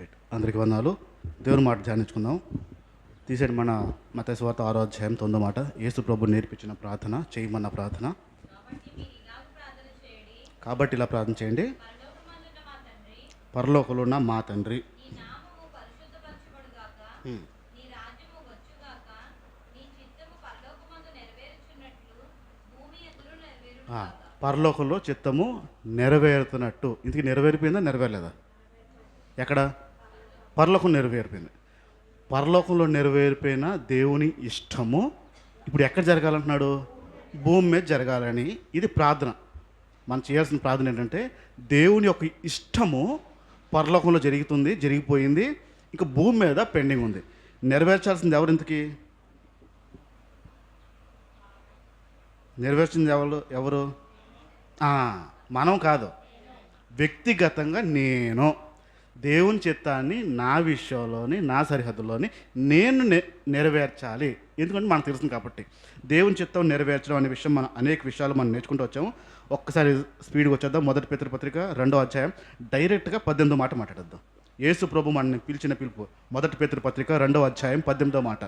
Right, అందరికీ వందనాలు. దేవుని మాట ధ్యానించుకుందాం. తీసేయండి మన మత్తయి సువార్త 6వ అధ్యాయం 9వ మాట. యేసు ప్రభు నేర్పించిన ప్రార్థన, చేయమన్న ప్రార్థన. కాబట్టి ఇలా ప్రార్థన చేయండి. పరలోకంలో ఉన్న మా తండ్రి, పరలోకంలో చిత్తము నెరవేరుతున్నట్టు. ఇందుకు నెరవేరిపోయిందా నెరవేరలేదా? ఎక్కడ? పరలోకం నెరవేరిపోయింది. పరలోకంలో నెరవేరిపోయిన దేవుని ఇష్టము ఇప్పుడు ఎక్కడ జరగాలంటున్నాడు? భూమి మీద జరగాలని. ఇది ప్రార్థన. మనం చేయాల్సిన ప్రార్థన ఏంటంటే, దేవుని యొక్క ఇష్టము పరలోకంలో జరుగుతుంది, జరిగిపోయింది, ఇంకా భూమి మీద పెండింగ్ ఉంది. నెరవేర్చాల్సింది ఎవరు? ఇంతకీ నెరవేర్చింది ఎవరు? మనం కాదు, వ్యక్తిగతంగా నేను దేవుని చిత్తాన్ని నా విషయంలోని, నా సరిహద్దులోని నేను నెరవేర్చాలి. ఎందుకంటే మనకు తెలుస్తుంది కాబట్టి దేవుని చిత్తం నెరవేర్చడం అనే విషయం మనం అనేక విషయాలు మనం నేర్చుకుంటూ వచ్చాము. ఒక్కసారి స్పీడ్గా వచ్చేద్దాం. మొదటి పేతురు పత్రిక 2వ అధ్యాయం డైరెక్ట్గా 18వ మాట మాట్లాడేద్దాం. యేసు ప్రభు మనల్ని పిలిచిన పిలుపు. మొదటి పేతురు పత్రిక 2వ అధ్యాయం 18వ మాట.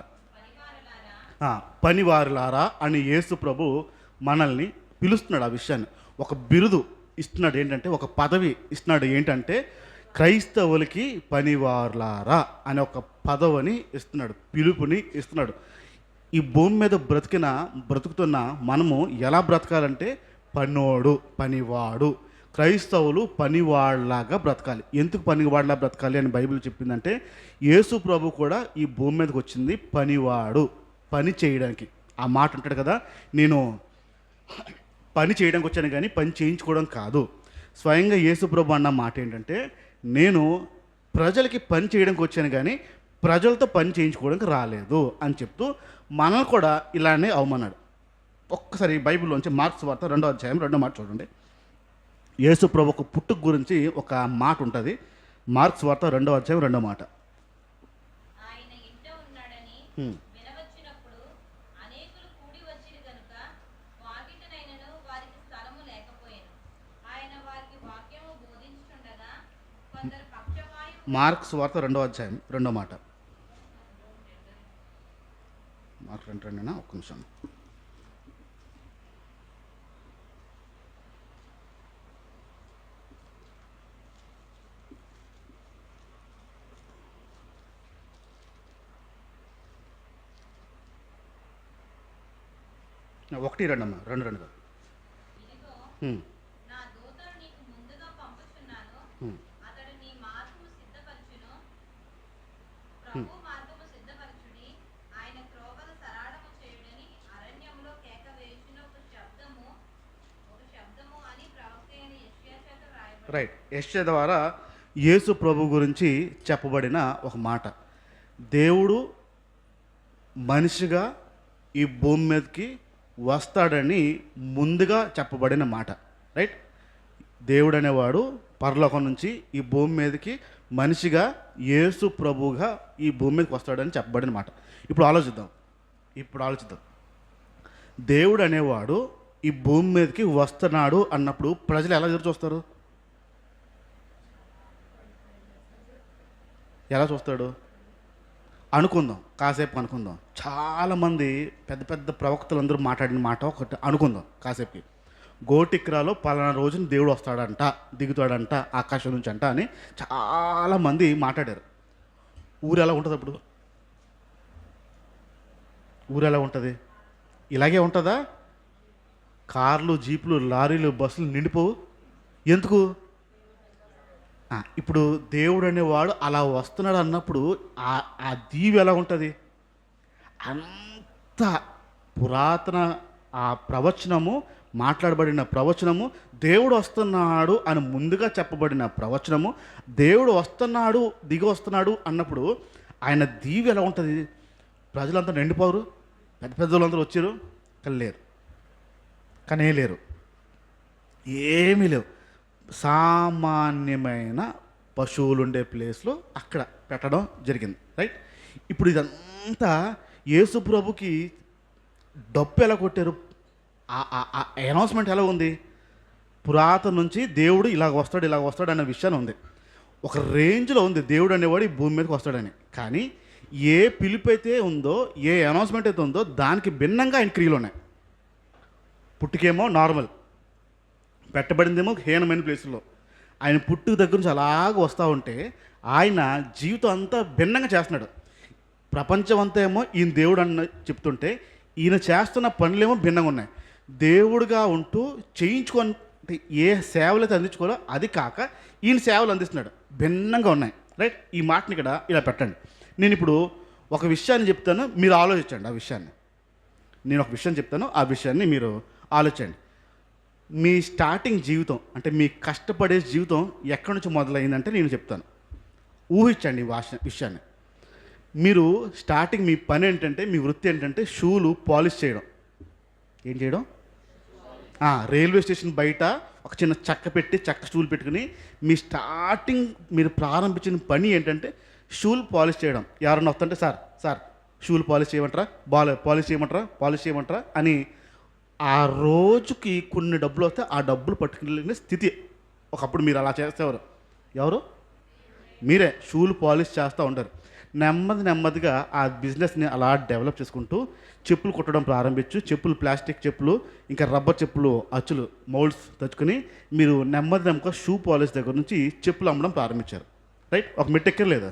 పనివారులారా అని యేసు ప్రభు మనల్ని పిలుస్తున్నాడు. ఆ విషయాన్ని ఒక బిరుదు ఇస్తున్నాడు. ఏంటంటే ఒక పదవి ఇస్తున్నాడు. ఏంటంటే క్రైస్తవులకి పనివారులారా అనే ఒక పదవిని ఇస్తున్నాడు, పిలుపుని ఇస్తున్నాడు. ఈ భూమి మీద బ్రతుకుతున్న మనము ఎలా బ్రతకాలంటే పనోడు, పనివాడు. క్రైస్తవులు పనివాళ్ళలాగా బ్రతకాలి. ఎందుకు పనివాళ్ళలా బ్రతకాలి అని బైబిల్ చెప్పిందంటే, యేసు ప్రభు కూడా ఈ భూమి మీదకి వచ్చింది పనివాడు, పని చేయడానికి. ఆ మాట అంటాడు కదా, నేను పని చేయడానికి వచ్చాను కానీ పని చేయించుకోవడం కాదు. స్వయంగా యేసు ప్రభు అన్న మాట ఏంటంటే, నేను ప్రజలకి పని చేయడానికి వచ్చాను కానీ ప్రజలతో పని చేయించుకోవడానికి రాలేదు అని చెప్తూ మనల్ని కూడా ఇలానే అవమన్నాడు. ఒక్కసారి బైబిల్లోంచి మార్క్స్ వార్త 2వ అధ్యాయం 2వ మాట చూడండి. యేసు ప్రభు ఒక పుట్టుక గురించి ఒక మాట ఉంటుంది. మార్క్స్ వార్త 2వ అధ్యాయం 2వ మాట. మార్క్స్ వార్త 2వ అధ్యాయం 2వ మాట. మార్క్ 2:2 ఒక్క నిమిషం. ఒకటి రెండమ్మా, 2:2 కాదు. రైట్, యెషయా ద్వారా యేసు ప్రభు గురించి చెప్పబడిన ఒక మాట. దేవుడు మనిషిగా ఈ భూమి మీదకి వస్తాడని ముందుగా చెప్పబడిన మాట. రైట్, దేవుడు అనేవాడు పరలోకం నుంచి ఈ భూమి మీదకి మనిషిగా యేసు ప్రభుగా ఈ భూమి మీదకి వస్తాడని చెప్పబడిన మాట. ఇప్పుడు ఆలోచిద్దాం. దేవుడు అనేవాడు ఈ భూమి మీదకి వస్తున్నాడు అన్నప్పుడు ప్రజలు ఎలా ఎదురు చూస్తారు? ఎలా చూస్తాడు? కాసేపు అనుకుందాం. చాలామంది పెద్ద పెద్ద ప్రవక్తలందరూ మాట్లాడిన మాట ఒకటి అనుకుందాం కాసేపుకి. గోటిక్రాలో పలానా రోజున దేవుడు వస్తాడంట, దిగుతాడంట ఆకాశం నుంచి అంట అని చాలామంది మాట్లాడారు. ఊరు ఎలా ఉంటుంది అప్పుడు? ఊరు ఎలా ఉంటుంది? ఇలాగే ఉంటుందా? కార్లు, జీపులు, లారీలు, బస్సులు నిండిపోవు. ఎందుకు? ఇప్పుడు దేవుడు అనేవాడు అలా వస్తున్నాడు అన్నప్పుడు ఆ దీవి ఎలా ఉంటుంది? అంత పురాతన ఆ ప్రవచనము, మాట్లాడబడిన ప్రవచనము, దేవుడు వస్తున్నాడు అని ముందుగా చెప్పబడిన ప్రవచనము, దేవుడు వస్తున్నాడు, దిగి వస్తున్నాడు అన్నప్పుడు ఆయన దీవి ఎలా ఉంటుంది? ప్రజలంతా నిండిపోరు? పెద్ద పెద్దలందరూ వచ్చారు కానీ లేరు, ఏమీ లేవు. సామాన్యమైన పశువులు ఉండే ప్లేస్లో అక్కడ పెట్టడం జరిగింది. రైట్, ఇప్పుడు ఇదంతా యేసు ప్రభుకి డప్పు ఎలా కొట్టారు? అనౌన్స్మెంట్ ఎలా ఉంది? పురాతన నుంచి దేవుడు ఇలాగ వస్తాడు అనే విషయాన్ని ఉంది. ఒక రేంజ్లో ఉంది దేవుడు అనేవాడు ఈ భూమి మీదకి వస్తాడని. కానీ ఏ పిలుపు అయితే ఉందో, ఏ అనౌన్స్మెంట్ అయితే ఉందో దానికి భిన్నంగా ఆయన క్రియలు ఉన్నాయి. పుట్టుకేమో నార్మల్, పెట్టబడిందేమో హీనమైన ప్లేసుల్లో. ఆయన పుట్టుక దగ్గర నుంచి అలాగ వస్తూ ఉంటే ఆయన జీవితం అంతా భిన్నంగా చేస్తున్నాడు. ప్రపంచం అంతా ఏమో ఈయన దేవుడు అన్న చెప్తుంటే ఈయన చేస్తున్న పనులేమో భిన్నంగా ఉన్నాయి. దేవుడుగా ఉంటూ చేయించుకొని ఏ సేవలు అయితే అందించుకోవాలో అది కాక ఈయన సేవలు అందిస్తున్నాడు, భిన్నంగా ఉన్నాయి. రైట్, ఈ మాటని ఇక్కడ ఇలా పెట్టండి. నేను ఇప్పుడు ఒక విషయాన్ని చెప్తాను, మీరు ఆలోచించండి. ఆ విషయాన్ని నేను ఒక విషయం చెప్తాను, ఆ విషయాన్ని మీరు ఆలోచించండి. మీ స్టార్టింగ్ జీవితం అంటే మీ కష్టపడే జీవితం ఎక్కడి నుంచి మొదలైందంటే నేను చెప్తాను. ఊహించండి ఈ విషయాన్ని. మీరు స్టార్టింగ్ మీ పని ఏంటంటే, మీ వృత్తి ఏంటంటే షూలు పాలిష్ చేయడం. ఏం చేయడం? రైల్వే స్టేషన్ బయట ఒక చిన్న చెక్క పెట్టి చెక్క స్టూల్ పెట్టుకుని మీ స్టార్టింగ్ మీరు ప్రారంభించిన పని ఏంటంటే షూలు పాలిష్ చేయడం. ఎవరన్నా వస్తుంటే సార్ సార్ షూలు పాలిష్ చేయమంటారా, పాలిష్ చేయమంటారా అని ఆ రోజుకి కొన్ని డబ్బులు వస్తే ఆ డబ్బులు పట్టుకునే స్థితి. ఒకప్పుడు మీరు అలా చేసేవారు. ఎవరు? మీరే షూలు పాలిష్ చేస్తూ ఉంటారు. నెమ్మదిగా ఆ బిజినెస్ని అలా డెవలప్ చేసుకుంటూ చెప్పులు కుట్టడం ప్రారంభించు. చెప్పులు, ప్లాస్టిక్ చెప్పులు, ఇంకా రబ్బర్ చెప్పులు, అచ్చులు, మౌల్డ్స్ తెచ్చుకొని మీరు నెమ్మదిగా షూ పాలిష్ దగ్గర నుంచి చెప్పులు అమ్మడం ప్రారంభించారు. రైట్, ఒక మెట్టు ఎక్కారు లేదా?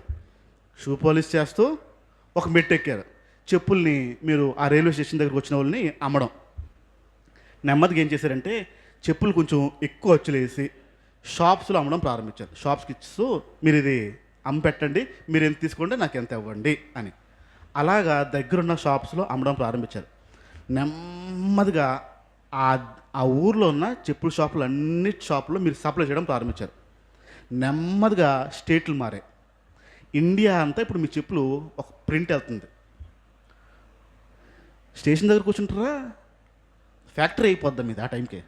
షూ పాలిష్ చేస్తూ ఒక మెట్టు ఎక్కారు. చెప్పుల్ని మీరు ఆ రైల్వే స్టేషన్ దగ్గరకు వచ్చిన వాళ్ళని అమ్మడం. నెమ్మదిగా ఏం చేశారంటే చెప్పులు కొంచెం ఎక్కువ అచ్చులు వేసి షాప్స్లో అమ్మడం ప్రారంభించారు. షాప్స్కి ఇస్తూ మీరు ఇది అమ్మి పెట్టండి, మీరు ఎంత తీసుకోండి, నాకు ఎంత ఇవ్వండి అని. అలాగా దగ్గరున్న షాప్స్లో అమ్మడం ప్రారంభించారు. నెమ్మదిగా ఆ ఊర్లో ఉన్న చెప్పుల షాపులు అన్ని షాపుల్లో మీరు సప్లై చేయడం ప్రారంభించారు. నెమ్మదిగా స్టేట్లు మారాయి. ఇండియా అంతా ఇప్పుడు మీ చెప్పులు ఒక ప్రింట్ వెళ్తుంది. స్టేషన్ దగ్గర కూర్చుంటారా, ఫ్యాక్టరీ అయిపోద్దా మీది ఆ టైంకి?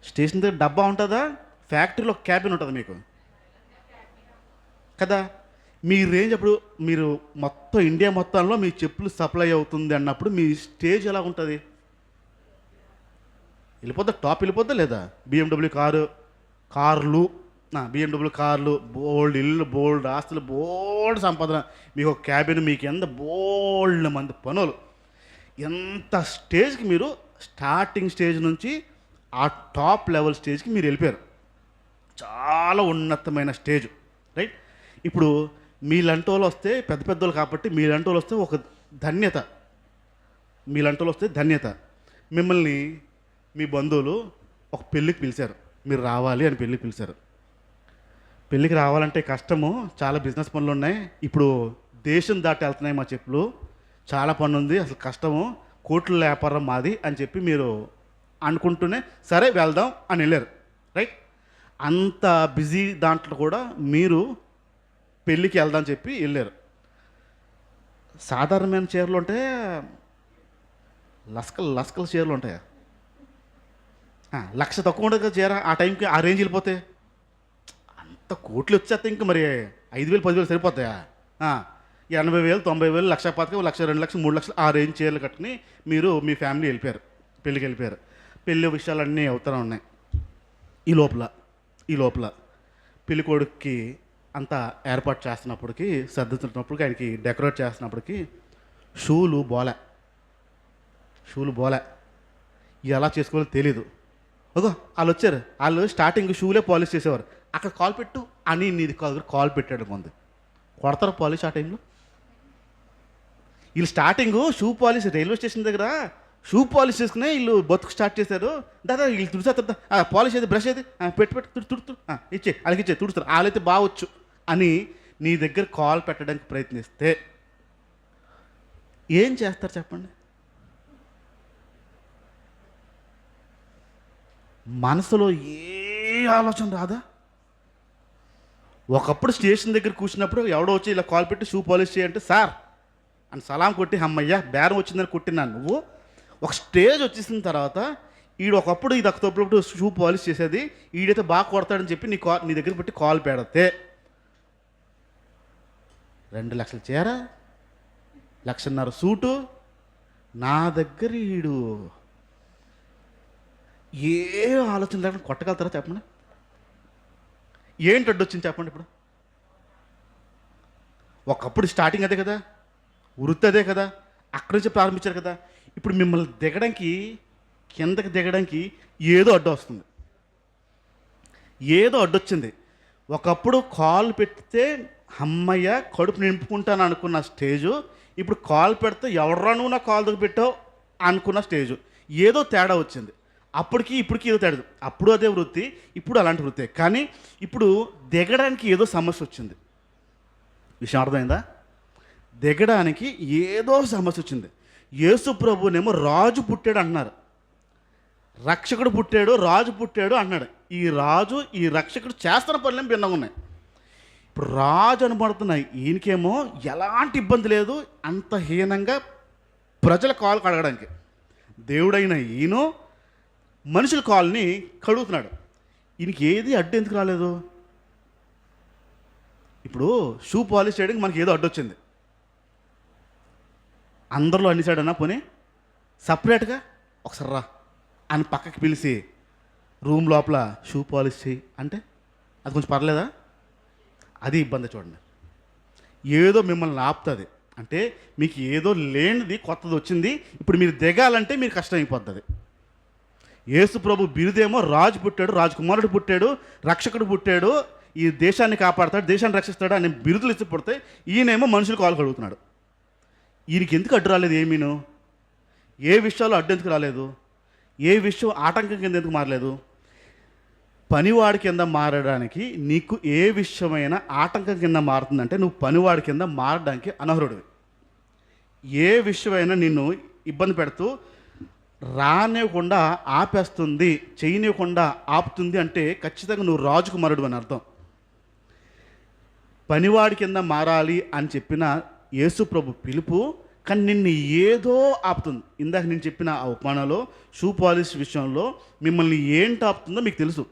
స్టేషన్ దగ్గర డబ్బా ఉంటుందా, ఫ్యాక్టరీలో క్యాబిన్ ఉంటుంది మీకు కదా. మీ రేంజ్ అప్పుడు మీరు మొత్తం ఇండియా మొత్తంలో మీ చెప్పులు సప్లై అవుతుంది అన్నప్పుడు మీ స్టేజ్ ఎలా ఉంటుంది? వెళ్ళిపోద్దా, టాప్ వెళ్ళిపోద్దా లేదా? బిఎండబ్ల్యూ కార్లు, బిఎండబ్ల్యూ కార్లు, బోల్డ్ ఇల్లు, బోల్డ్ ఆస్తులు, బోల్డ్ సంపాదన, మీకు ఒక క్యాబిన్, మీకు ఎంత బోల్డ్ మంది పనులు. ఎంత స్టేజ్కి మీరు స్టార్టింగ్ స్టేజ్ నుంచి ఆ టాప్ లెవెల్ స్టేజ్కి మీరు వెళ్ళిపోయారు. చాలా ఉన్నతమైన స్టేజ్. రైట్, ఇప్పుడు మీలాంటి వాళ్ళు వస్తే పెద్ద పెద్దోళ్ళు కాబట్టి మీలాంటి వాళ్ళు వస్తే ఒక ధన్యత. మిమ్మల్ని మీ బంధువులు ఒక పెళ్ళికి పిలిచారు, మీరు రావాలి అని పెళ్ళికి పిలిచారు. పెళ్ళికి రావాలంటే కష్టము, చాలా బిజినెస్ పనులు ఉన్నాయి, ఇప్పుడు దేశం దాటి వెళ్తున్నాయి మా చెప్పులు, చాలా పని ఉంది, అసలు కష్టము, కోట్ల వ్యాపారం మాది అని చెప్పి మీరు అనుకుంటూనే సరే వెళ్దాం అని వెళ్ళారు. రైట్, అంత బిజీ దాంట్లో కూడా మీరు పెళ్ళికి వెళ్దాం చెప్పి వెళ్ళారు. సాధారణమైన చీరలు ఉంటే లస్కల చీరలు ఉంటాయా? 1,00,000 తక్కువ ఉండదు కదా చీర ఆ టైంకి, ఆ రేంజ్ వెళ్ళిపోతే. అంత కోట్లు వచ్చేస్తే ఇంక మరి 5,000 10,000 సరిపోతాయా? 80,000 90,000 1,25,000 1,00,000 2,00,000 3,00,000 ఆ రేంజ్ చీరలు కట్టుకుని మీరు మీ ఫ్యామిలీ వెళ్ళిపోయారు, పెళ్ళికి వెళ్ళిపోయారు. పెళ్ళి విషయాలన్నీ అవుతూనే ఉన్నాయి. ఈ లోపల పెళ్ళికొడుక్కి అంతా ఏర్పాటు చేస్తున్నప్పటికీ, సర్దుతున్నప్పటికీ, ఆయనకి డెకరేట్ చేస్తున్నప్పటికీ షూలు బోలే ఎలా చేసుకోవాలో తెలీదు. వాళ్ళు వచ్చారు, వాళ్ళు స్టార్టింగ్ షూలే పాలిష్ చేసేవారు. అక్కడ కాల్ పెట్టు అని నీది కాల్ పెట్టాడు ముందు. కొడతారు పాలిష్ ఆ టైంలో. వీళ్ళు starting shoe polish railway station దగ్గర షూ పాలిష్ చేసుకునే వీళ్ళు బతుకు స్టార్ట్ చేశారు. దాదా వీళ్ళు తుడిచేస్తారు, పాలిష్ ఏది, బ్రష్ ఏది, పెట్టి తుడుతు ఇచ్చే వాళ్ళకి ఇచ్చే తుడుస్తారు, వాళ్ళైతే బాగొచ్చు అని నీ దగ్గర కాల్ పెట్టడానికి ప్రయత్నిస్తే ఏం చేస్తారు చెప్పండి? మనసులో ఏ ఆలోచన రాదా? ఒకప్పుడు స్టేషన్ దగ్గర కూర్చున్నప్పుడు ఎవడో వచ్చి ఇలా కాల్ పెట్టి షూ పాలిష్ చేయంటే సార్ అని సలాం కొట్టి అమ్మయ్యా బేరం వచ్చిందని కొట్టినాను. నువ్వు ఒక స్టేజ్ వచ్చేసిన తర్వాత ఒకప్పుడు ఇది తప్పులప్పుడు షూ పాలిష్ చేసేది, ఈడైతే బాగా కొడతాడని చెప్పి నీ దగ్గర పెట్టి కాల్ పెడితే 2,00,000 చీర, 1,50,000 సూటు, నా దగ్గర ఏ ఆలోచన లేకుండా కొట్టగలుగుతారా చెప్పండి? ఏంటి అడ్డొచ్చింది చెప్పండి ఇప్పుడు? ఒకప్పుడు స్టార్టింగ్ అదే కదా, వృత్తి అదే కదా, అక్కడి నుంచి ప్రారంభించారు కదా. ఇప్పుడు మిమ్మల్ని దిగడానికి, కిందకి దిగడానికి ఏదో అడ్డు వస్తుంది, ఏదో అడ్డొచ్చింది. ఒకప్పుడు కాలు పెడితే అమ్మయ్య కడుపు నింపుకుంటాను అనుకున్న స్టేజు, ఇప్పుడు కాలు పెడితే ఎవడ్రా నువ్వు నా కాలు దగ్గర పెట్టావు అనుకున్న స్టేజు. ఏదో తేడా వచ్చింది. అప్పటికి ఇప్పటికి ఏదో తేడా. అప్పుడు అదే వృత్తి, ఇప్పుడు అలాంటి వృత్తే. కానీ ఇప్పుడు దిగడానికి ఏదో సమస్య వచ్చింది. విషయం అర్థమైందా? దిగడానికి ఏదో సమస్య వచ్చింది. యేసు ప్రభునేమో రాజు పుట్టాడు అంటున్నారు, రక్షకుడు పుట్టాడు, రాజు పుట్టాడు అంటున్నాడు. ఈ రాజు ఈ రక్షకుడు చేస్తున్న పనులేం భిన్నంగా ఉన్నాయి. ఇప్పుడు రాజు అనబడుతున్నాయి, ఈయనకేమో ఎలాంటి ఇబ్బంది లేదు అంత హీనంగా ప్రజల కాలు కడగడానికి. దేవుడైన ఈయన మనుషుల కాల్ని కడుగుతున్నాడు. ఈయనకి ఏది అడ్డు ఎందుకు రాలేదు? ఇప్పుడు షూ పాలిష్ చేయడానికి మనకి ఏదో అడ్డొచ్చింది. అందరిలో అన్ని సైడన్నా పోనీ సపరేట్గా ఒకసారి రా అని పక్కకి పిలిచి రూమ్ లోపల షూ పాలిష్ చేయి అంటే అది కొంచెం పర్లేదా? అది ఇబ్బంది. చూడండి, ఏదో మిమ్మల్ని ఆపుతుంది. అంటే మీకు ఏదో లేనిది కొత్తది వచ్చింది, ఇప్పుడు మీరు దిగాలంటే మీరు కష్టం అయిపోతుంది. యేసు ప్రభు బిరుదేమో రాజు పుట్టాడు, రాజకుమారుడు పుట్టాడు, రక్షకుడు పుట్టాడు, ఈ దేశాన్ని కాపాడతాడు, దేశాన్ని రక్షిస్తాడు అనే బిరుదులు ఇచ్చి పుడితే ఈయనేమో మనుషులు కాలు కడుగుతున్నాడు. ఈయనకి ఎందుకు అడ్డు రాలేదు? ఏమీను ఏ విషయాలు అడ్డు ఎందుకు రాలేదు? ఏ విషయం ఆటంకం కింద ఎందుకు మారలేదు? పనివాడి కింద మారడానికి నీకు ఏ విషయమైనా ఆటంకం కింద మారుతుందంటే నువ్వు పనివాడి కింద మారడానికి అనర్హుడివి. ఏ విషయమైనా నిన్ను ఇబ్బంది పెడుతూ రానివ్వకుండా ఆపేస్తుంది, చేయనివ్వకుండా ఆపుతుంది అంటే ఖచ్చితంగా నువ్వు రాజకుమారుడు అని అర్థం. పనివాడి కింద మారాలి అని చెప్పిన యేసు ప్రభు పిలుపు, కానీ నిన్ను ఏదో ఆపుతుంది. ఇందాక నేను చెప్పిన ఆ ఉపమానంలో షూ పాలిష్ విషయంలో మిమ్మల్ని ఏంటి ఆపుతుందో మీకు తెలుసు.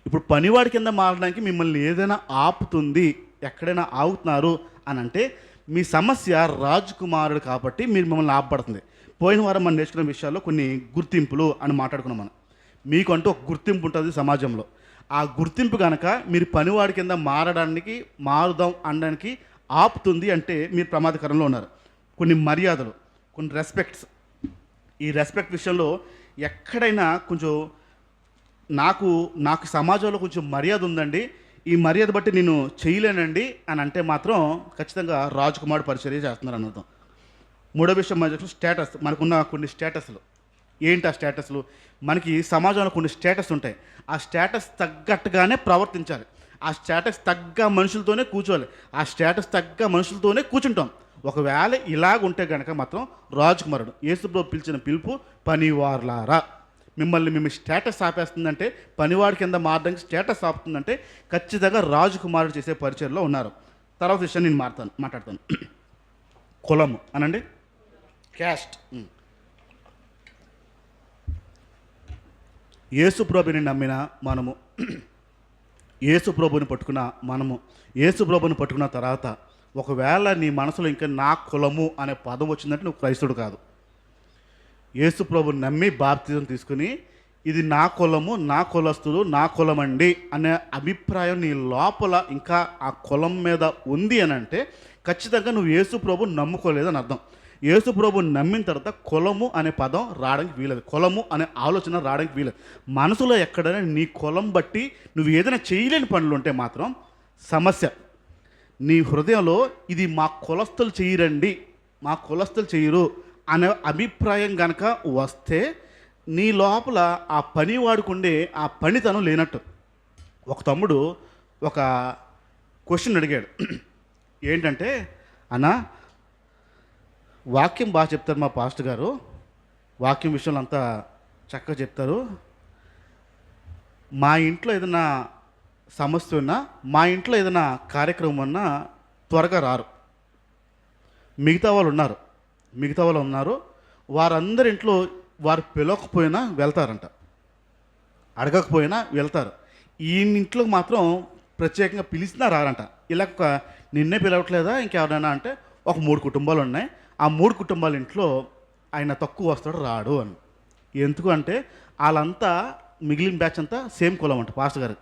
ఇప్పుడు పనివాడి కింద మారడానికి మిమ్మల్ని ఏదైనా ఆపుతుంది, ఎక్కడైనా ఆగుతున్నారు అని అంటే మీ సమస్య రాజకుమారుడు కాబట్టి మీరు మిమ్మల్ని ఆపబడుతుంది. పోయిన వారం మనం నేర్చుకున్న విషయాల్లో కొన్ని గుర్తింపులు అని మాట్లాడుకున్నాం మనం. మీకంటూ ఒక గుర్తింపు ఉంటుంది సమాజంలో. ఆ గుర్తింపు కనుక మీరు పనివాడి కింద మారుదాం అనడానికి ఆపుతుంది అంటే మీరు ప్రమాదకరంలో ఉన్నారు. కొన్ని మర్యాదలు, కొన్ని రెస్పెక్ట్స్, ఈ రెస్పెక్ట్ విషయంలో ఎక్కడైనా కొంచెం నాకు సమాజంలో కొంచెం మర్యాద ఉందండి, ఈ మర్యాద బట్టి నేను చేయలేనండి అని అంటే మాత్రం ఖచ్చితంగా రాజకుమారుడు పరిచర్య చేస్తున్నారు అన్నర్థం. మూడో విషయం మన స్టేటస్. మనకున్న కొన్ని స్టేటస్లు ఏంటి? ఆ స్టేటస్లు మనకి సమాజంలో కొన్ని స్టేటస్ ఉంటాయి. ఆ స్టేటస్ తగ్గట్టుగానే ప్రవర్తించాలి, ఆ స్టేటస్ తగ్గ మనుషులతోనే కూర్చోవాలి, ఆ స్టేటస్ తగ్గ మనుషులతోనే కూర్చుంటాం. ఒకవేళ ఇలాగుంటే కనుక మాత్రం రాజకుమారుడు యేసు ప్రభు పిలిచిన పిలుపు పనివార్లారా. మిమ్మల్ని స్టేటస్ ఆపేస్తుందంటే, పనివాడి కింద మారడానికి స్టేటస్ ఆపుతుందంటే ఖచ్చితంగా రాజకుమారుడు చేసే పరిచయంలో ఉన్నారు. తర్వాత విషయం నేను మాట్లాడతాను. కులము అనండి, క్యాస్ట్. యేసు ప్రభుని నమ్మిన మనము, యేసు ప్రభుని పట్టుకున్న మనము, యేసు ప్రభుని పట్టుకున్న తర్వాత ఒకవేళ నీ మనసులో ఇంకా నా కులము అనే పదం వచ్చిందంటే నువ్వు క్రైస్తుడు కాదు. యేసు ప్రభుని నమ్మి బాప్తిజం తీసుకుని ఇది నా కులము, నా కులస్తుడు, నా కులమండి అనే అభిప్రాయం నీ లోపల ఇంకా ఆ కులం మీద ఉంది అని అంటే ఖచ్చితంగా నువ్వు యేసు ప్రభుని నమ్ముకోలేదని అర్థం. యేసు ప్రభుని నమ్మిన తర్వాత కులము అనే పదం రావడానికి వీలేదు, కులము అనే ఆలోచన రావడానికి వీలేదు. మనసులో ఎక్కడైనా నీ కులం బట్టి నువ్వు ఏదైనా చేయలేని పనులు ఉంటే మాత్రం సమస్య. నీ హృదయంలో ఇది మా కులస్తులు చేయరండి, మా కులస్తులు చేయరు అనే అభిప్రాయం కనుక వస్తే నీ లోపల ఆ పని వాడుకుండే ఆ పనితనం లేనట్టు. ఒక తమ్ముడు ఒక క్వశ్చన్ అడిగాడు. ఏంటంటే, అన్న వాక్యం బాగా చెప్తారు మా పాస్టర్ గారు, వాక్యం విషయంలో అంతా చక్కగా చెప్తారు, మా ఇంట్లో ఏదైనా సమస్య ఉన్నా, మా ఇంట్లో ఏదైనా కార్యక్రమం ఉన్నా త్వరగా రారు. మిగతా వాళ్ళు ఉన్నారు, వారందరి ఇంట్లో వారు పిలవకపోయినా వెళ్తారంట, అడగకపోయినా వెళ్తారు. ఈ ఇంట్లోకి మాత్రం ప్రత్యేకంగా పిలిచినా రారంట. ఇలా నిన్నే పిలవట్లేదా ఇంకెవరైనా అంటే ఒక 3 కుటుంబాలు ఉన్నాయి, ఆ 3 కుటుంబాల ఇంట్లో ఆయన తక్కువ వస్తాడు, రాడు అని. ఎందుకు అంటే వాళ్ళంతా మిగిలిన బ్యాచ్ అంతా సేమ్ కులం అంట పాస్టర్ గారు.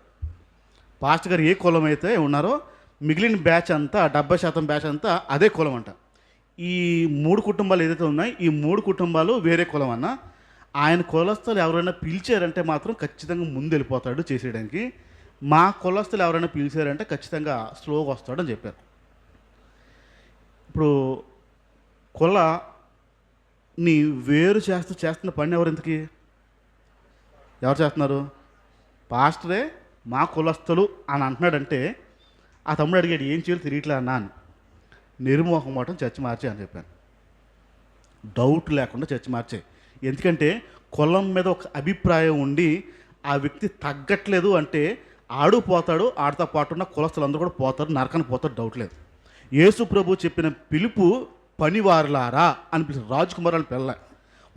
పాస్టర్ గారు ఏ కులం అయితే ఉన్నారో మిగిలిన బ్యాచ్ అంతా 70% బ్యాచ్ అంతా అదే కులం అంట. ఈ 3 కుటుంబాలు ఏదైతే ఉన్నాయో ఈ 3 కుటుంబాలు వేరే కులం అన్న. ఆయన కులస్తులు ఎవరైనా పిలిచారంటే మాత్రం ఖచ్చితంగా ముందు వెళ్ళిపోతాడు చేసేయడానికి. మా కులస్తులు ఎవరైనా పిలిచారంటే ఖచ్చితంగా స్లోగా వస్తాడని చెప్పారు. ఇప్పుడు కుల నీ వేరు చేస్తున్న పని ఎవరింతకి ఎవరు చేస్తున్నారు? పాస్టరే మా కులస్తులు అని అంటున్నాడంటే ఆ తమ్ముడు అడిగాడు, ఏం చేయాలి తిరిగిట్లా అన్నా అని. నిర్మోహం మాటం చర్చి మార్చే అని చెప్పాను. డౌట్ లేకుండా చర్చి మార్చే. ఎందుకంటే కులం మీద ఒక అభిప్రాయం ఉండి ఆ వ్యక్తి తగ్గట్లేదు అంటే ఆడు పోతాడు, ఆడితో పాటు ఉన్న కులస్తులందరూ కూడా పోతారు, నరకని పోతారు, డౌట్ లేదు. యేసు ప్రభు చెప్పిన పిలుపు పనివారులారా అని పిలిచి రాజకుమార్ అని పిల్ల.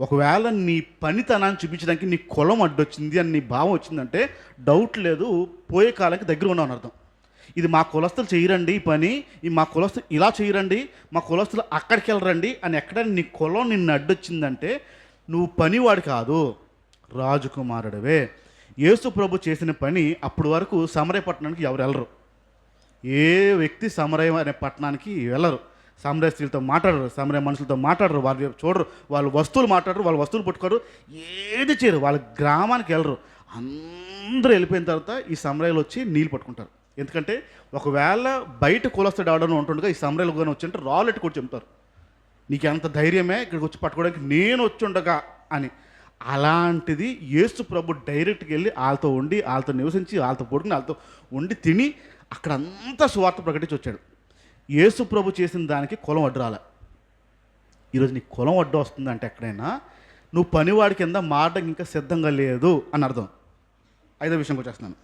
ఒకవేళ నీ పనితనాన్ని చూపించడానికి నీ కులం అడ్డొచ్చింది అని నీ భావం వచ్చిందంటే డౌట్ లేదు, పోయే కాలానికి దగ్గర ఉన్నావు అర్థం. ఇది మా కులస్తులు చేయరండి ఈ పని, ఈ మా కులస్తులు ఇలా చేయరండి, మా కులస్తులు అక్కడికి వెళ్ళరండి అని ఎక్కడైనా నీ కులం నిన్ను అడ్డొచ్చిందంటే నువ్వు పనివాడు కాదు, రాజకుమారుడివే. యేసు ప్రభు చేసిన పని అప్పటి వరకు సమరయ పట్టణానికి ఎవరు వెళ్ళరు. ఏ వ్యక్తి సమరయ అనే పట్టణానికి వెళ్ళరు. సమరయ స్త్రీలతో మాట్లాడరు, సమరయ మనుషులతో మాట్లాడరు, వాళ్ళు చూడరు, వాళ్ళు వస్తువులు మాట్లాడరు, వాళ్ళ వస్తువులు పట్టుకోరు, ఏది చేయరు. వాళ్ళ గ్రామానికి వెళ్ళరు. అందరూ వెళ్ళిపోయిన తర్వాత ఈ సమరయలు వచ్చి నీళ్ళు పట్టుకుంటారు. ఎందుకంటే ఒకవేళ బయట కులస్తుడు ఆడని ఉంటుండగా ఈ సమరయలు కానీ వచ్చింటే రాళ్ళెట్టు కూడా చెప్తారు, నీకు ఎంత ధైర్యమే ఇక్కడికి వచ్చి పట్టుకోవడానికి నేను వచ్చి ఉండగా అని. అలాంటిది యేసు ప్రభు డైరెక్ట్గా వెళ్ళి వాళ్ళతో ఉండి, వాళ్ళతో నివసించి, వాళ్ళతో పడుకుని, వాళ్ళతో ఉండి తిని అక్కడ అంతా సువార్త ప్రకటించి వచ్చాడు. యేసు ప్రభు చేసిన దానికి కులం అడ్డు రాలే. ఈరోజు నీకు కులం అడ్డు వస్తుందంటే ఎక్కడైనా నువ్వు పనివాడి కింద మారడానికి ఇంకా సిద్ధంగా లేదు అని అర్థం. 5వ విషయంకి వచ్చేస్తున్నాను.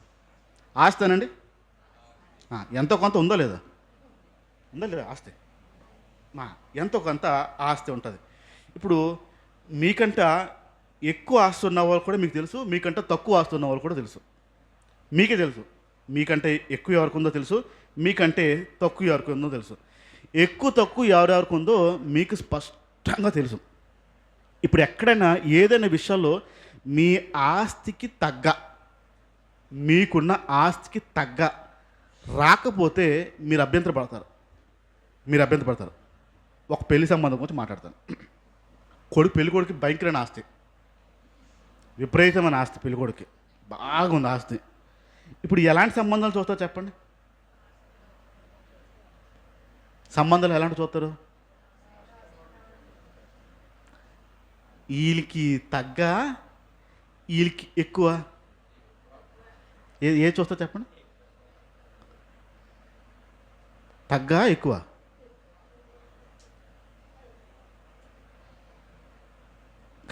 ఆస్తేనండి, ఎంతో కొంత ఉందో లేదా? ఉందా లేదా ఆస్తి? ఎంతో కొంత ఆస్తి ఉంటుంది. ఇప్పుడు మీకంట ఎక్కువ ఆస్తి ఉన్న వాళ్ళు కూడా మీకు తెలుసు, మీకంట తక్కువ ఆస్తి ఉన్న వాళ్ళు కూడా తెలుసు. మీకే తెలుసు మీకంటే ఎక్కువ ఎవరికి ఉందో తెలుసు, మీకంటే తక్కువ ఎవరికి ఉందో తెలుసు. ఎక్కువ తక్కువ ఎవరెవరికి ఉందో మీకు స్పష్టంగా తెలుసు. ఇప్పుడు ఎక్కడైనా ఏదైనా విషయాల్లో మీ ఆస్తికి తగ్గ, మీకున్న ఆస్తికి తగ్గ రాకపోతే మీరు అభ్యంతరపడతారు. ఒక పెళ్లి సంబంధం గురించి మాట్లాడతాను. పెళ్లి కొడుకు భయంకరమైన ఆస్తి, విపరీతమైన ఆస్తి, పెళ్లి కొడుకు బాగుంది ఆస్తి. ఇప్పుడు ఎలాంటి సంబంధాలు చూస్తారు చెప్పండి? సంబంధాలు ఎలాంటి చూస్తారు? వీళ్ళకి తగ్గ, వీళ్ళకి ఎక్కువ, ఏ చూస్తారు చెప్పండి? తగ్గ ఎక్కువ?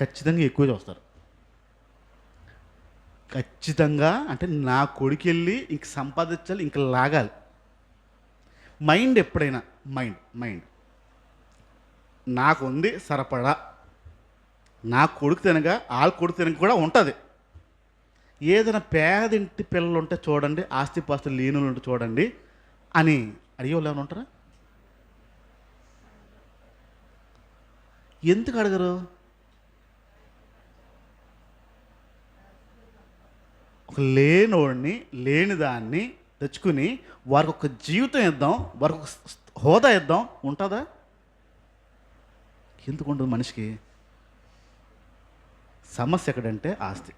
ఖచ్చితంగా ఎక్కువ చూస్తారు. ఖచ్చితంగా అంటే నా కొడుకు వెళ్ళి ఇంక సంపాదించాలి, ఇంక లాగాలి. మైండ్ ఎప్పుడైనా మైండ్ నాకు ఉంది సరిపడా, నా కొడుకు తినగా వాళ్ళ కొడుకు తినక కూడా ఉంటుంది. ఏదైనా పేదింటి పిల్లలు ఉంటే చూడండి, ఆస్తిపాస్తులు లేనులు ఉంటే చూడండి అని అడిగే వాళ్ళు ఏమైనా ఉంటారా? ఎందుకు అడగరు? ఒక లేనోడిని, లేని దాన్ని తెచ్చుకుని వారికి ఒక జీవితం ఇద్దాం, వారికి ఒక హోదా ఇద్దాం, ఉంటుందా? ఎందుకు ఉండదు? మనిషికి సమస్య ఎక్కడంటే ఆస్తి.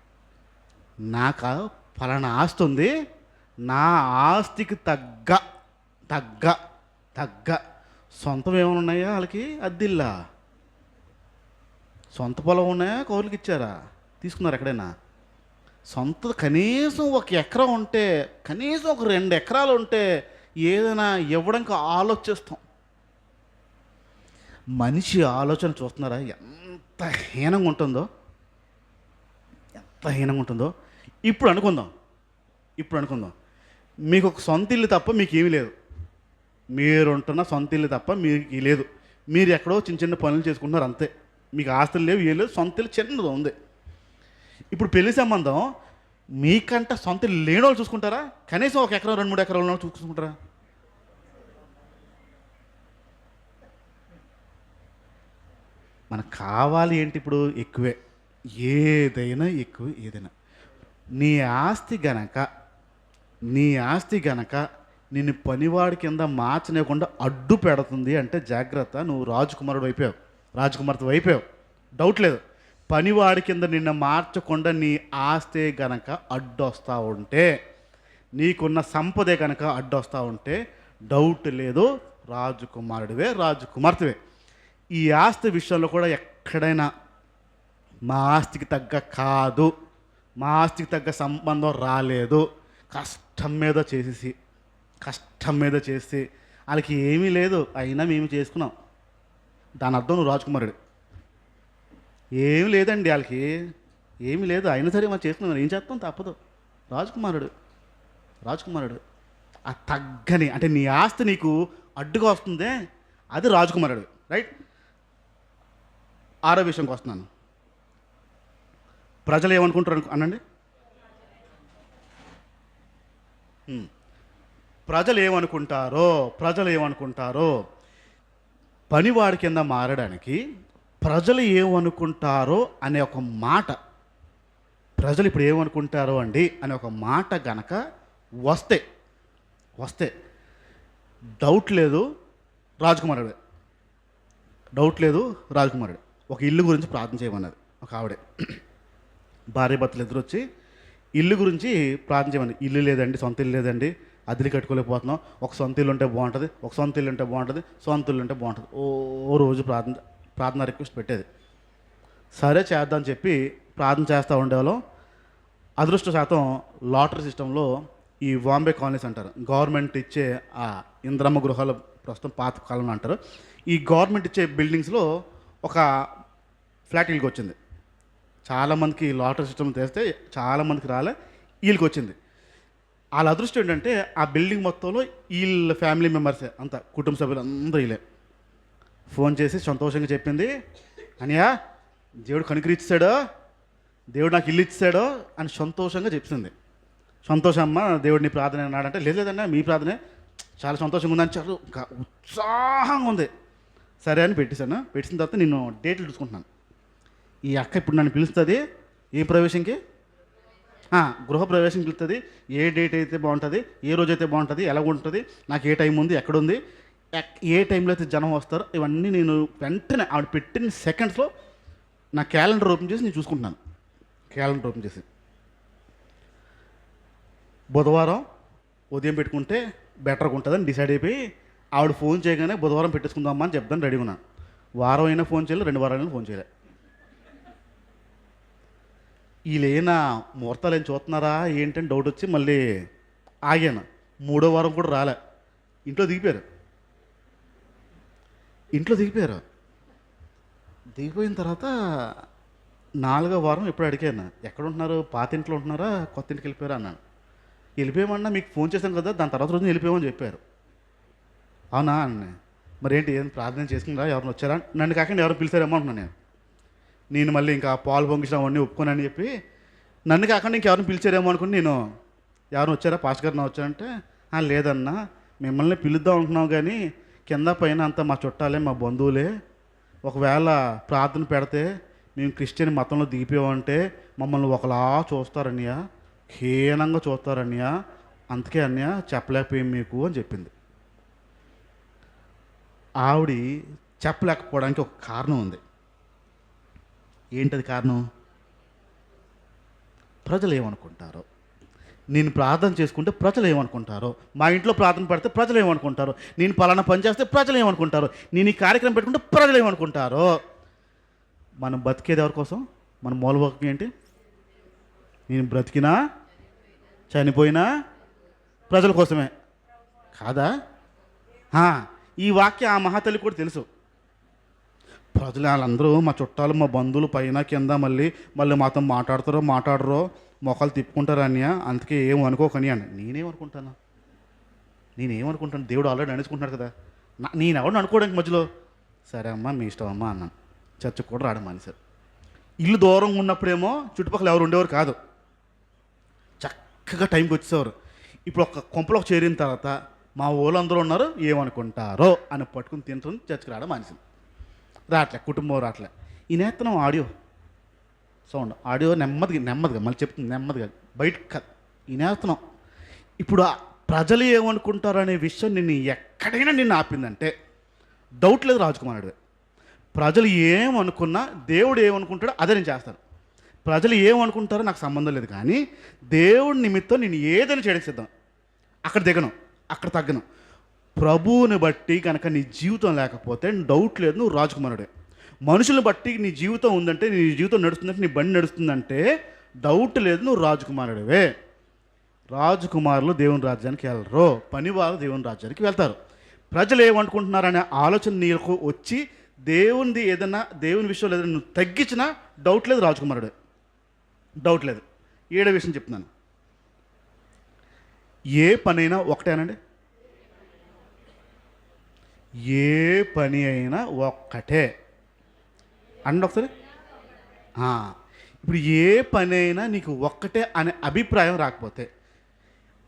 నాకు ఫలానా ఆస్తి ఉంది, నా ఆస్తికి తగ్గ సొంతం ఏమైనా ఉన్నాయా వాళ్ళకి? అద్దిల్లా సొంత పొలం ఉన్నాయా? కౌలుకి ఇచ్చారా? తీసుకున్నారు ఎక్కడైనా? సొంత కనీసం 1 ఎకరం ఉంటే, కనీసం ఒక 2 ఎకరాలు ఉంటే ఏదైనా ఇవ్వడానికి ఆలోచిస్తాం. మనిషి ఆలోచన చూస్తున్నారా ఎంత హీనంగా ఉంటుందో? ఇప్పుడు అనుకుందాం మీకు ఒక సొంత ఇల్లు తప్ప మీకు ఏమీ లేదు. మీరుంటున్న సొంత ఇల్లు తప్ప మీకు లేదు. మీరు ఎక్కడో చిన్న పనులు చేసుకుంటున్నారు అంతే. మీకు ఆస్తులు లేవు, ఏం లేదు, సొంత ఇల్లు చిన్నది ఉంది. ఇప్పుడు పెళ్లి సంబంధం మీకంట సొంత ఇల్లు లేని వాళ్ళు చూసుకుంటారా? కనీసం 1 ఎకరం 2-3 ఎకరాలు ఉన్న వాళ్ళు చూసుకుంటారా? మనకు కావాలి ఏంటి? ఇప్పుడు ఎక్కువే, ఏదైనా ఎక్కువ. నీ ఆస్తి గనక నీ ఆస్తి గనక నిన్ను పనివాడి కింద మార్చలేకుండా అడ్డు పెడుతుంది అంటే జాగ్రత్త, నువ్వు రాజకుమారుడు అయిపోయావు, రాజకుమార్తె అయిపోయావు, డౌట్ లేదు. పనివాడి కింద నిన్ను మార్చకుండా నీ ఆస్తే గనక అడ్డొస్తూ ఉంటే, నీకున్న సంపదే కనుక అడ్డొస్తూ ఉంటే డౌట్ లేదు, రాజకుమారుడివే, రాజకుమార్తెవే. ఈ ఆస్తి విషయంలో కూడా ఎక్కడైనా మా ఆస్తికి తగ్గ కాదు, మా ఆస్తికి తగ్గ సంబంధం రాలేదు, కష్టం మీద చేసి వాళ్ళకి ఏమీ లేదు అయినా మేము చేసుకున్నాం, దాని అర్థం నువ్వు రాజకుమారుడు. ఏమి లేదండి వాళ్ళకి, ఏమీ లేదు అయినా సరే మనం చేసుకున్నాం, ఏం చేస్తాం, తప్పదు. రాజకుమారుడు ఆ తగ్గని అంటే నీ ఆస్తి నీకు అడ్డుగా వస్తుందే అది రాజకుమారుడు, రైట్. ఆరో విషయంకి వస్తున్నాను. ప్రజలు ఏమనుకుంటారు అనండి. ప్రజలు ఏమనుకుంటారో పనివాడి కింద మారడానికి ప్రజలు ఏమనుకుంటారో అనే ఒక మాట, ప్రజలు ఇప్పుడు ఏమనుకుంటారో అండి అనే ఒక మాట గనక వస్తే డౌట్ లేదు రాజకుమారుడే. ఒక ఇల్లు గురించి ప్రార్థన చేయమన్నది ఒక ఆవిడే. భార్య భర్తలు ఇద్దరు వచ్చి ఇల్లు గురించి ప్రార్థన చేయమని, ఇల్లు లేదండి, సొంత ఇల్లు లేదండి, అద్దెలు కట్టుకోలేకపోతున్నాం, ఒక సొంత ఇల్లు ఉంటే బాగుంటుంది, సొంత ఇల్లు ఉంటే బాగుంటుంది. ఓ రోజు ప్రార్థన రిక్వెస్ట్ పెట్టేది. సరే చేద్దాం చెప్పి ప్రార్థన చేస్తూ ఉండేవాళ్ళం. అదృష్టశాతం లాటరీ సిస్టంలో ఈ బాంబే కాలనీస్ అంటారు, గవర్నమెంట్ ఇచ్చే ఆ ఇంద్రమ్మ గృహాలు, ప్రస్తుతం పాత కాలంలో అంటారు, ఈ గవర్నమెంట్ ఇచ్చే బిల్డింగ్స్లో ఒక ఫ్లాట్ వీళ్ళకి వచ్చింది. చాలామందికి లాటరీ సిస్టమ్ తెస్తే చాలామందికి రాలే, వీళ్ళకి వచ్చింది. వాళ్ళ అదృష్టం ఏంటంటే ఆ బిల్డింగ్ మొత్తంలో వీళ్ళ ఫ్యామిలీ మెంబర్సే, అంతా కుటుంబ సభ్యులు అందరూ వీళ్ళే. ఫోన్ చేసి సంతోషంగా చెప్పింది, అనియా దేవుడు కనుకరిచ్చాడో, దేవుడు నాకు ఇల్లు ఇచ్చాడో అని సంతోషంగా చెప్పింది. సంతోషమ్మ దేవుడు నీ ప్రార్థన అన్నాడంటే, లేదన్నా మీ ప్రార్థనే, చాలా సంతోషంగా ఉందని చాలా ఉత్సాహంగా ఉంది. సరే అని పెట్టిన తర్వాత నేను డేట్లు చూసుకుంటున్నాను. ఈ అక్క ఇప్పుడు నన్ను పిలుస్తుంది ఏ ప్రవేశంకి, గృహప్రవేశం పిలుస్తుంది, ఏ డేట్ అయితే బాగుంటుంది, ఏ రోజు అయితే బాగుంటుంది, ఎలా ఉంటుంది, నాకు ఏ టైం ఉంది, ఎక్కడుంది, ఏ టైంలో అయితే జనం వస్తారో ఇవన్నీ నేను వెంటనే ఆవిడ పెట్టిన సెకండ్స్లో నా క్యాలెండర్ ఓపెన్ చేసి నేను చూసుకుంటున్నాను. క్యాలెండర్ ఓపెన్ చేసి బుధవారం ఉదయం పెట్టుకుంటే బెటర్గా ఉంటుందని డిసైడ్ అయిపోయి ఆవిడ ఫోన్ చేయగానే బుధవారం పెట్టేసుకుందామా అని చెప్తాను రెడీగా ఉన్నాను. వారం అయినా ఫోన్ చేయలేదు, 2 వారాలైనా ఫోన్ చేయలే. వీళ్ళైనా ముహూర్తాలు ఏం చూస్తున్నారా ఏంటని డౌట్ వచ్చి మళ్ళీ ఆగాను. 3వ వారం కూడా రాలే, ఇంట్లో దిగిపోయారు. దిగిపోయిన తర్వాత 4వ వారం ఎప్పుడు అడిగాను, ఎక్కడ ఉంటున్నారు, పాత ఇంట్లో ఉంటున్నారా, కొత్త ఇంటికి వెళ్ళిపోయారా అన్నాను. వెళ్ళిపోయామన్నా మీకు ఫోన్ చేశాను కదా, దాని తర్వాత రోజు వెళ్ళిపోయామని చెప్పారు. అవునా అన్న, మరి ఏంటి ఏం ప్రార్థన చేసుకున్నారా, ఎవరిని వచ్చారా, నన్ను కాకుండా ఎవరు పిలిచారేమో అంటున్నాను నేను మళ్ళీ ఇంకా పాలు పొంగించడం అవన్నీ ఒప్పుకోనని చెప్పి, నన్ను కాకుండా ఇంకెవరిని పిలిచారేమో అనుకుని నేను, ఎవరిని వచ్చారా పాస్టర్ గారు వచ్చారంటే, లేదన్నా మిమ్మల్ని పిలుద్దాం అనుకున్నాం కానీ కింద పైన అంతా మా చుట్టాలే, మా బంధువులే, ఒకవేళ ప్రార్థన పెడితే మేము క్రిస్టియన్ మతంలో దిగిపోయామంటే మమ్మల్ని ఒకలా చూస్తారన్నయ్య, హీనంగా చూస్తారన్నయ్య, అందుకే అన్నయ్య చెప్పలేకపోయాం మీకు అని చెప్పింది. ఆవిడ చెప్పలేకపోవడానికి ఒక కారణం ఉంది. ఏంటది కారణం? ప్రజలు ఏమనుకుంటారో, నేను ప్రార్థన చేసుకుంటే ప్రజలు ఏమనుకుంటారో, మా ఇంట్లో ప్రార్థన పెడితే ప్రజలు ఏమనుకుంటారో, నేను పలానా పని చేస్తే ప్రజలు ఏమనుకుంటారో, నేను ఈ కార్యక్రమం పెట్టుకుంటే ప్రజలు ఏమనుకుంటారో. మనం బతికేది ఎవరి కోసం? మన మూలవాక్యం ఏంటి? నేను బ్రతికినా చనిపోయినా ప్రజల కోసమే కాదా? ఈ వాక్యం ఆ మహాతల్లి కూడా తెలుసు. ప్రజలు వాళ్ళందరూ మా చుట్టాలు, మా బంధువులు పైన కింద మళ్ళీ మాతో మాట్లాడరో మొక్కలు తిప్పుకుంటారు అన్నయ్య, అందుకే ఏం అనుకోకని అని. నేనేమనుకుంటాను? దేవుడు ఆల్రెడీ నడుచుకుంటున్నాడు కదా, నేను ఎవరిని అనుకోవడానికి మధ్యలో. సరే అమ్మా మీ ఇష్టం అమ్మా అన్నాను. చర్చకు కూడా రావడం మానేశారు. ఇల్లు దూరంగా ఉన్నప్పుడేమో చుట్టుపక్కల ఎవరు ఉండేవారు కాదు, చక్కగా టైంకి వచ్చేవారు. ఇప్పుడు ఒక కొంపలోకి చేరిన తర్వాత మా ఊళ్ళందరూ ఉన్నారు, ఏమనుకుంటారో అని పట్టుకుని తింటుంది, చర్చకు రావడం మానేసింది. రావట్లే, కుటుంబం రావట్లే. ఈ నేతనం ఆడియో నెమ్మదిగా మళ్ళీ చెప్తుంది, నెమ్మదిగా బయట ఈ నేతనం ఇప్పుడు ఆ ప్రజలు ఏమనుకుంటారు అనే విషయం ఎక్కడైనా నిన్ను ఆపిందంటే డౌట్ లేదు రాజకుమారుడు. ప్రజలు ఏమనుకున్నా దేవుడు ఏమనుకుంటాడో అదే నేను చేస్తాను. ప్రజలు ఏమనుకుంటారో నాకు సంబంధం లేదు, కానీ దేవుడి నిమిత్తం నేను ఏదైనా చేయడానికి సిద్ధం. అక్కడ దిగను, అక్కడ తగ్గను. ప్రభువుని బట్టి కనుక నీ జీవితం లేకపోతే డౌట్ లేదు నువ్వు రాజకుమారుడే. మనుషులను బట్టి నీ జీవితం ఉందంటే, నీ జీవితం నడుస్తుందంటే, నీ బండి నడుస్తుందంటే డౌట్ లేదు నువ్వు రాజకుమారుడివే. రాజకుమారులు దేవుని రాజ్యానికి వెళ్ళరు, పనివారు దేవుని రాజ్యానికి వెళ్తారు. ప్రజలు ఏమనుకుంటున్నారనే ఆలోచన నీకు వచ్చి దేవునిది ఏదన్నా, దేవుని విషయంలో ఏదైనా నువ్వు తగ్గించినా డౌట్ లేదు రాజకుమారుడే, డౌట్ లేదు. 7వ విషయం చెప్తున్నాను. ఏ పనైనా ఒకటేనండి, ఏ పని అయినా ఒక్కటే అండి ఒకసారి. ఇప్పుడు ఏ పని అయినా నీకు ఒక్కటే అనే అభిప్రాయం రాకపోతే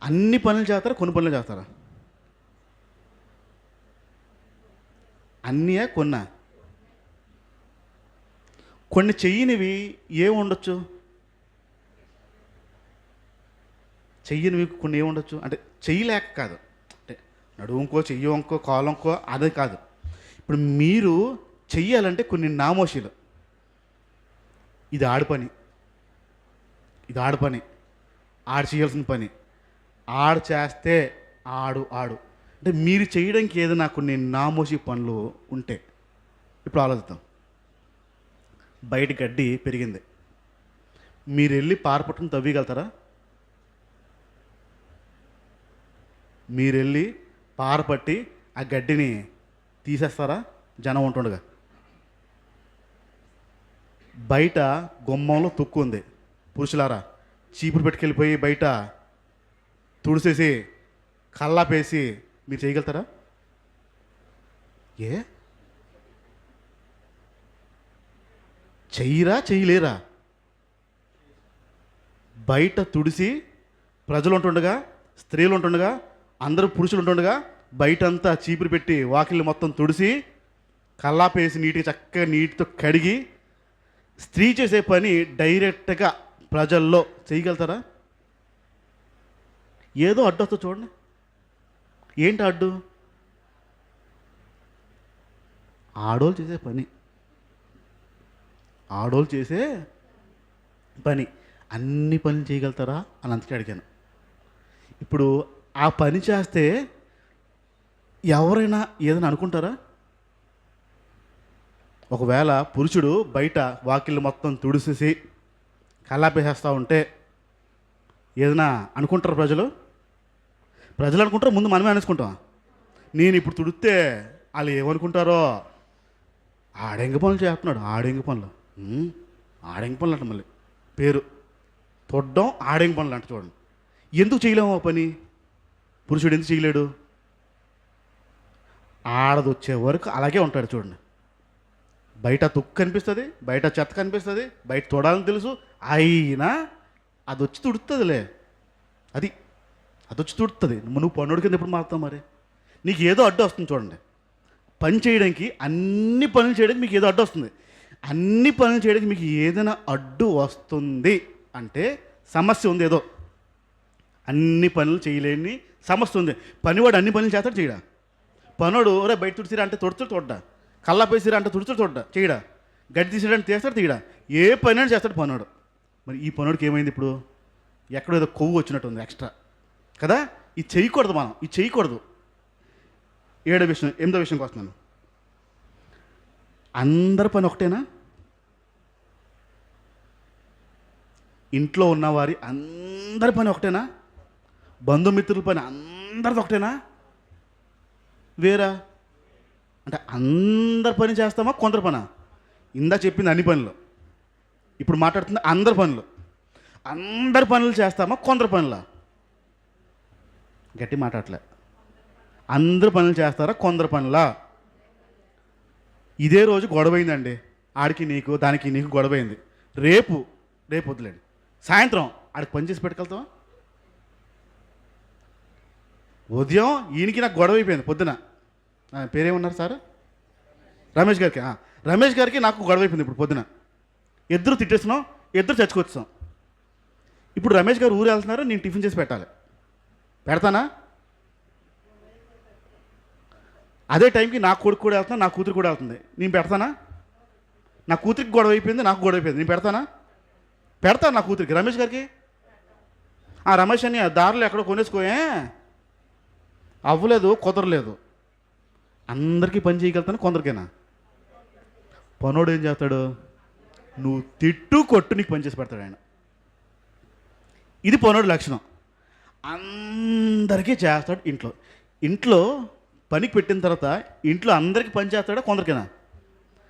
అన్ని పనులు చేస్తారా, కొన్ని పనులు చేస్తారా? అన్నీయా కొన్నా? కొన్ని చెయ్యనివి ఏముండొచ్చు, చెయ్యనివి కొన్ని ఏముండొచ్చు అంటే చెయ్యలేక కాదు, అంటే నడువుంకో చెయ్యంకో కాలంకో అదే కాదు. ఇప్పుడు మీరు చెయ్యాలంటే కొన్ని నామోషీలు, ఇది ఆడు పని, ఇది ఆడు పని, ఆడు చేయాల్సిన పని, ఆడు చేస్తే ఆడు అంటే మీరు చేయడానికి ఏదైనా కొన్ని నామోషి పనులు ఉంటే, ఇప్పుడు ఆలోచిద్దాం. బయట గడ్డి పెరిగింది, మీరు వెళ్ళి పారపట్టుకుని తవ్వగలుగుతారా? మీరు వెళ్ళి పారపట్టి ఆ గడ్డిని తీసేస్తారా జనం ఉంటుండగా? బయట గుమ్మంలో తుక్కు ఉంది, పురుషులారా చీపురు పెట్టుకెళ్ళిపోయి బయట తుడిసేసి కల్లాపేసి మీరు చేయగలుగుతారా? చెయ్యరా, చెయ్యలేరా? బయట తుడిసి ప్రజలు ఉంటుండగా, స్త్రీలు ఉంటుండగా, అందరూ పురుషులు ఉంటుండగా బయటంతా చీపురు పెట్టి వాకిళ్ళు మొత్తం తుడిసి కల్లాపేసి నీటికి చక్కగా నీటితో కడిగి స్త్రీ చేసే పని డైరెక్ట్గా ప్రజల్లో చేయగలుగుతారా? ఏదో అడ్డు వస్తుంది చూడండి. ఏంటి అడ్డు? ఆడోళ్ళు చేసే పని, ఆడోళ్ళు చేసే పని అన్ని పనులు చేయగలుగుతారా అని అందుకే అడిగాను. ఇప్పుడు ఆ పని చేస్తే ఎవరైనా ఏదైనా అనుకుంటారా? ఒకవేళ పురుషుడు బయట వాకిళ్ళు మొత్తం తుడిసేసి కల్లాపేసేస్తూ ఉంటే ఏదైనా అనుకుంటారు ప్రజలు? ప్రజలు అనుకుంటారో ముందు మనమే అనుకుంటాం. నేను ఇప్పుడు తుడితే వాళ్ళు ఏమనుకుంటారో, ఆడెంగ పనులు చేస్తున్నాడు, ఆడెంగ పనులు, ఆడెంగ పనులు అంట, మళ్ళీ పేరు తొడ్డం ఆడెంగ పనులు అంట. చూడండి, ఎందుకు చేయలేము ఆ పని? పురుషుడు ఎందుకు చేయలేడు? ఆడది వచ్చే వరకు అలాగే ఉంటాడు. చూడండి, బయట తుక్కు కనిపిస్తుంది, బయట చెత్త కనిపిస్తుంది, బయట తోడాలని తెలుసు, అయినా అది వచ్చి తుడుతుందిలే, అది వచ్చి తుడుతుంది. నువ్వు పనుడి కింద ఎప్పుడు మారుతావు? మరి నీకు ఏదో అడ్డు వస్తుంది. చూడండి, పని చేయడానికి, అన్ని పనులు చేయడానికి మీకు ఏదో అడ్డు వస్తుంది. అన్ని పనులు చేయడానికి మీకు ఏదైనా అడ్డు వస్తుంది అంటే సమస్య ఉంది ఏదో. అన్ని పనులు చేయలేని సమస్య ఉంది. పనివాడు అన్ని పనులు చేస్తాడు, చేయడా? పనుడు ఒరే బయట తుడిసిరా అంటే తొడుచుడు తోడ్డా, కల్లాపేసిరా అంటే తుడుచుడు తోడ్డా, చేయడా? గడ్డి తీసిరా తీస్తాడు, తీయడా? ఏ పని అని చేస్తాడు పనుడు. మరి ఈ పనుడికి ఏమైంది? ఇప్పుడు ఎక్కడో ఏదో కొవ్వు వచ్చినట్టు ఉంది ఎక్స్ట్రా కదా. ఇది చేయకూడదు, మనం ఇది చేయకూడదు. 7వ విషయం, 8వ విషయంకి వస్తున్నాను. అందరి పని ఒకటేనా? ఇంట్లో ఉన్నవారి అందరి పని ఒకటేనా? బంధుమిత్రుల పని అందరిది ఒకటేనా? వేరా? అంటే అందరి పని చేస్తామా, కొందరు పనా? ఇందా చెప్పింది అన్ని పనులు, ఇప్పుడు మాట్లాడుతుంది అందరి పనులు. అందరి పనులు చేస్తామా, కొందరు పనులా? గట్టి మాట్లాడలే. అందరు పనులు చేస్తారా, కొందరు పనులా? ఇదే రోజు గొడవైందండి, ఆడికి నీకు, దానికి నీకు గొడవైంది. రేపు వద్దులేండి, సాయంత్రం ఆడికి పని చేసి పెట్టుకెళ్తావా? ఉదయం ఈయనకి నాకు గొడవ అయిపోయింది పొద్దున. పేరేమన్నారు సార్? రమేష్ గారికి. రమేష్ గారికి నాకు గొడవ అయిపోయింది ఇప్పుడు పొద్దున. ఇద్దరు తిట్టేస్తున్నాం, ఇద్దరు చచ్చుకొచ్చాం. ఇప్పుడు రమేష్ గారు ఊరు వెళ్తున్నారు, నేను టిఫిన్ చేసి పెట్టాలి. పెడతానా? అదే టైంకి నా కొడుకు కూడా వెళ్తున్నా, నా కూతురు కూడా వెళ్తుంది, నేను పెడతానా? నా కూతురికి గొడవ అయిపోయింది, నాకు గొడవ అయిపోయింది, నేను పెడతానా? పెడతాను నా కూతురికి. రమేష్ గారికి ఆ రమేష్ అని ఆ దారిలో ఎక్కడో కొనేసుకోయే అవ్వలేదు, కుదరలేదు. అందరికీ పని చేయగలుగుతాను, కొందరికైనా. పనోడు ఏం చేస్తాడు? నువ్వు తిట్టు కొట్టు నీకు పని చేసి పెడతాడు ఆయన. ఇది పనోడు లక్షణం. అందరికీ చేస్తాడు. ఇంట్లో ఇంట్లో పనికి పెట్టిన తర్వాత ఇంట్లో అందరికీ పని చేస్తాడా, కొందరికైనా?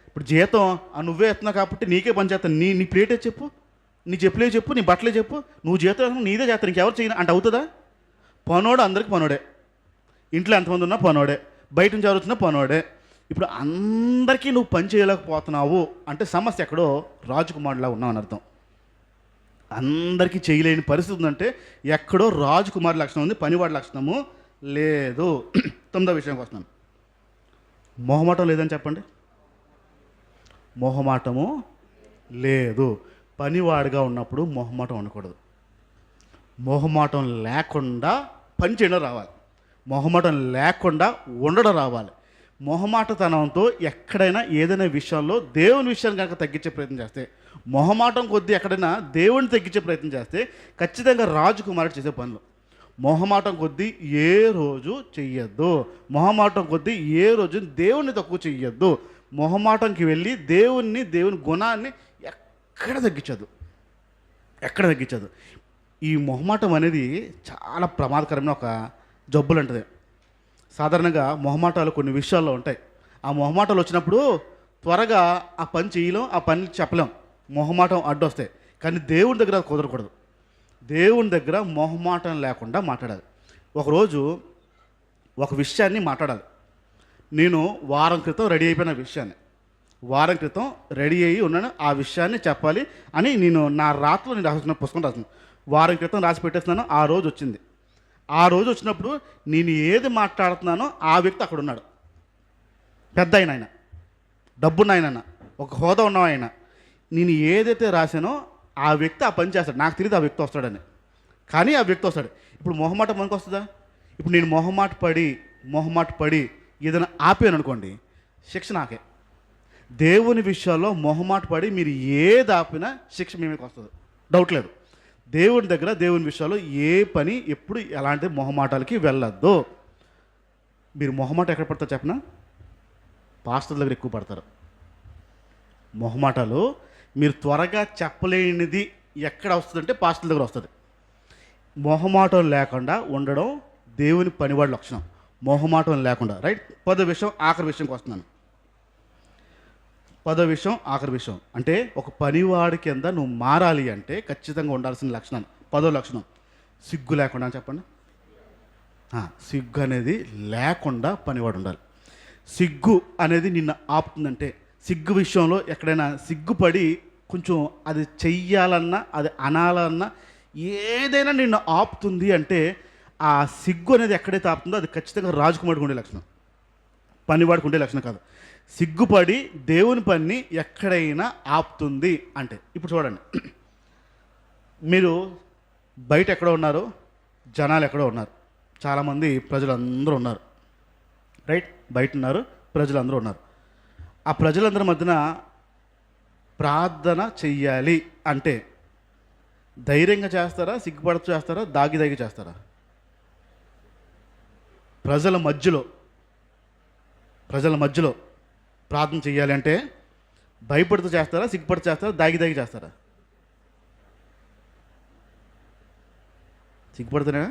ఇప్పుడు జీతం నువ్వే ఎత్తున్నావు కాబట్టి నీకే పని చేస్తాను. నీ ప్లేటే చెప్పు, నీ చెప్పులే చెప్పు, నీ బట్టలే చెప్పు, నువ్వు జీతం నీదే చేస్తాను, ఇంకెవరు చేయను అంటే అవుతుందా? పనోడు అందరికి పనోడే. ఇంట్లో ఎంతమంది ఉన్నా పనోడే, బయట నుంచి ఎవరు వచ్చినా పనోడే. ఇప్పుడు అందరికీ నువ్వు పని చేయలేకపోతున్నావు అంటే సమస్య ఎక్కడో రాజకుమారులా ఉన్నావు అని అర్థం. అందరికీ చేయలేని పరిస్థితి ఉందంటే ఎక్కడో రాజకుమారి లక్షణం ఉంది, పనివాడి లక్షణము లేదు. 9వ విషయంకి వస్తున్నాను. మొహమాటం లేదని చెప్పండి. మొహమాటము లేదు. పనివాడిగా ఉన్నప్పుడు మొహమాటం ఉండకూడదు. మొహమాటం లేకుండా పని చేయడం రావాలి, మొహమాటం లేకుండా ఉండడం రావాలి. మొహమాటతనంతో ఎక్కడైనా ఏదైనా విషయంలో దేవుని విషయాన్ని కనుక తగ్గించే ప్రయత్నం చేస్తే, మొహమాటం కొద్దీ ఎక్కడైనా దేవుని తగ్గించే ప్రయత్నం చేస్తే ఖచ్చితంగా రాజకుమారుడు చేసే పనులు. మొహమాటం కొద్దీ ఏ రోజు చెయ్యొద్దు. మొహమాటం కొద్దీ ఏ రోజు దేవుణ్ణి తక్కువ చెయ్యొద్దు. మొహమాటంకి వెళ్ళి దేవుని గుణాన్ని ఎక్కడ తగ్గించదు. ఈ మొహమాటం అనేది చాలా ప్రమాదకరమైన ఒక జబ్బులు అంటది. సాధారణంగా మొహమాటాలు కొన్ని విషయాల్లో ఉంటాయి. ఆ మొహమాటాలు వచ్చినప్పుడు త్వరగా ఆ పని చేయలేం, ఆ పని చెప్పలేం, మొహమాటం అడ్డొస్తాయి. కానీ దేవుని దగ్గర అది కుదరకూడదు. దేవుని దగ్గర మొహమాటం లేకుండా మాట్లాడాలి. ఒకరోజు ఒక విషయాన్ని మాట్లాడాలి. నేను వారం క్రితం రెడీ అయిపోయిన విషయాన్ని, వారం క్రితం రెడీ అయ్యి ఉన్నాను, ఆ విషయాన్ని చెప్పాలి అని నేను నా రాత్రిలో నేను రాసిన పుస్తకం రాసిన వారం క్రితం రాసి పెట్టేస్తున్నాను. ఆ రోజు వచ్చింది. ఆ రోజు వచ్చినప్పుడు నేను ఏది మాట్లాడుతున్నానో ఆ వ్యక్తి అక్కడ ఉన్నాడు. పెద్ద ఆయన, డబ్బున్న ఆయన, ఒక హోదా ఉన్న ఆయన. నేను ఏదైతే రాశానో ఆ వ్యక్తి ఆ పని చేస్తాడు. నాకు తెలియదు ఆ వ్యక్తి వస్తాడని, కానీ ఆ వ్యక్తి వస్తాడు. ఇప్పుడు మొహమాట మనకు వస్తుందా? ఇప్పుడు నేను మొహమాట పడి ఏదైనా ఆపాను అనుకోండి, శిక్ష నాకే. దేవుని విషయాల్లో మొహమాట పడి మీరు ఏది ఆపినా శిక్ష మేమేకి వస్తుంది, డౌట్ లేదు. దేవుని దగ్గర దేవుని విషయాల్లో ఏ పని ఎప్పుడు ఎలాంటి మొహమాటాలకి వెళ్ళొద్దు. మీరు మొహమాట ఎక్కడ పడతారు చెప్పనా? పాస్టర్ దగ్గర ఎక్కువ పడతారు. మొహమాటాలు మీరు త్వరగా చెప్పలేనిది ఎక్కడ వస్తుందంటే పాస్టర్ దగ్గర వస్తుంది. మొహమాటం లేకుండా ఉండడం దేవుని పనివాడి లక్షణం. మొహమాటం లేకుండా, రైట్? 10వ విషయం ఆఖరి విషయంకి వస్తున్నాను. 10వ విషయం ఆఖరి విషయం అంటే ఒక పనివాడి కింద నువ్వు మారాలి అంటే ఖచ్చితంగా ఉండాల్సిన లక్షణం. 10వ లక్షణం సిగ్గు లేకుండా. చెప్పండి. సిగ్గు అనేది లేకుండా పనివాడు ఉండాలి. సిగ్గు అనేది నిన్ను ఆపుతుందంటే, సిగ్గు విషయంలో ఎక్కడైనా సిగ్గుపడి కొంచెం అది చెయ్యాలన్నా అది అనాలన్నా ఏదైనా నిన్ను ఆపుతుంది అంటే ఆ సిగ్గు అనేది ఎక్కడైతే ఆపుతుందో అది ఖచ్చితంగా రాజకుమారుడికి ఉండే లక్షణం, పనివాడికి ఉండే లక్షణం కాదు. సిగ్గుపడి దేవుని పని ఎక్కడైనా ఆపుతుంది అంటే, ఇప్పుడు చూడండి, మీరు బయట ఎక్కడో ఉన్నారు, జనాలు ఎక్కడో ఉన్నారు, చాలామంది ప్రజలందరూ ఉన్నారు, రైట్? బయట ఉన్నారు, ప్రజలందరూ ఉన్నారు. ఆ ప్రజలందరి మధ్యన ప్రార్థన చెయ్యాలి అంటే ధైర్యంగా చేస్తారా, సిగ్గుపడుతూ చేస్తారా, దాగి చేస్తారా? ప్రజల మధ్యలో ప్రార్థన చెయ్యాలి అంటే భయపడుతూ చేస్తారా, సిగ్గుపడుతూ చేస్తారా, దాగి చేస్తారా? సిగ్గుపడుతున్నా?